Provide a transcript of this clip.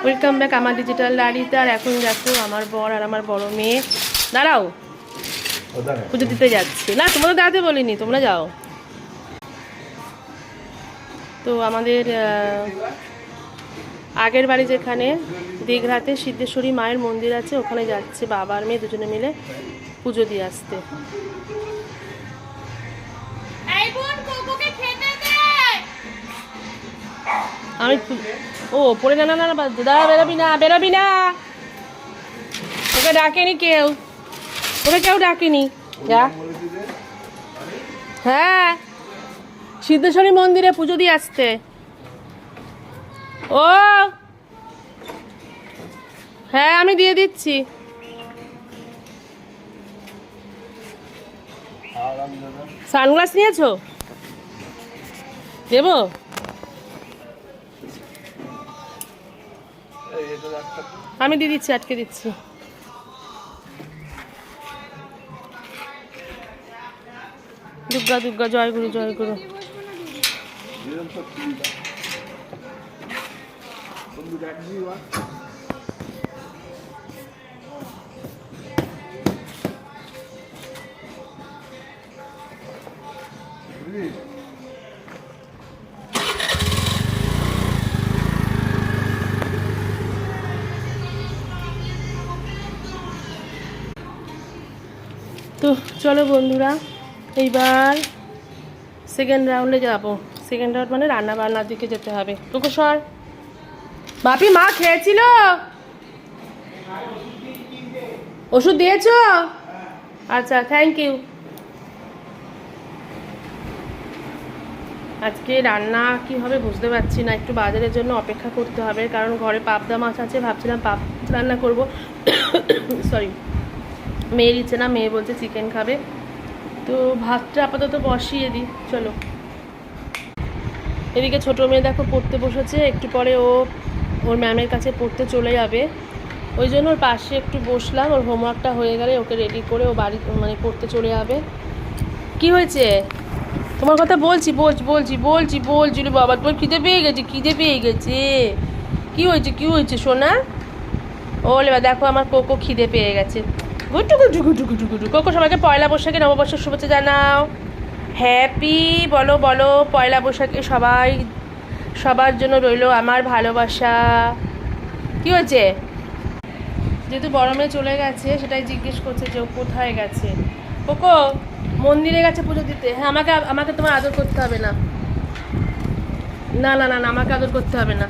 Welcome back আমার digital ডায়েরিতে। আর এখন দেখো আমার বর আর আমার বড় মেয়ে দাঁড়াও পুজো দিতে যাচ্ছে। না তোমরা দাঁড়াতে বলিনি, তোমরা যাও। তো আমাদের আগের বাড়ি যেখানে দীঘাতে সিদ্ধেশ্বরী মায়ের মন্দির আছে, ওখানে যাচ্ছে বাবা আর মেয়ে দুজনে মিলে পুজো দিয়ে আসতে। আমি ও পড়ে না না না দাঁড়া, বেরোবি না বেরোবি না, ওকে ডাকেনি কেউ, ওকে কেউ ডাকেনি। যা। হ্যাঁ সিদ্ধেশ্বরী মন্দিরে পুজো দিয়ে আসতে। ও হ্যাঁ আমি দিয়ে দিচ্ছি। সানগ্লাস নিয়েছো? দেবো? আমি দিয়ে দিচ্ছি, আটকে দিচ্ছি। দুর্গা দুর্গা, জয় গুরু জয় গুরু। তো চলো বন্ধুরা, এইবার সেকেন্ড রাউন্ডে যাবো। সেকেন্ড রাউন্ড মানে রান্না বান্নার দিকে যেতে হবে। টুকু সর। বাপি মা খেয়েছিল? ওষুধ দিয়েছো? আচ্ছা থ্যাংক ইউ। আজকে রান্না কি হবে বুঝতে পারছি না, একটু বাজারের জন্য অপেক্ষা করতে হবে, কারণ ঘরে পাবদা মাছ আছে, ভাবছিলাম পাবদা রান্না করব। সরি, মেয়ের ইচ্ছে না, মেয়ে বলছে চিকেন খাবে। তো ভাতটা আপাতত বসিয়ে দিই। চলো। এদিকে ছোটো মেয়ে দেখো পড়তে বসেছে, একটু পরে ওর ম্যামের কাছে পড়তে চলে যাবে, ওই জন্য ওর পাশে একটু বসলাম। ওর হোমওয়ার্কটা হয়ে গেলে ওকে রেডি করে ও বাড়ি মানে পড়তে চলে যাবে। কি হয়েছে? তোমার কথা বলছি বাবা, তোমার খিদে পেয়ে গেছে, কি হয়েছে সোনা? ওলে বা দেখো আমার কোকো খিদে পেয়ে গেছে। গুটু গুটু গুটু গুটু গুটু। কোকো সবাইকে পয়লা বৈশাখে নববর্ষের শুভেচ্ছা জানাও। হ্যাপি বলো বলো, পয়লা বৈশাখে সবার জন্য রইলো আমার ভালোবাসা। কি হয়েছে? যেহেতু বড় মেয়ে চলে গেছে, সেটাই জিজ্ঞেস করছে যে ও কোথায় গেছে। কোকো মন্দিরে গেছে পুজো দিতে। হ্যাঁ আমাকে তোমার আদর করতে হবে না, না না না না আমাকে আদর করতে হবে না।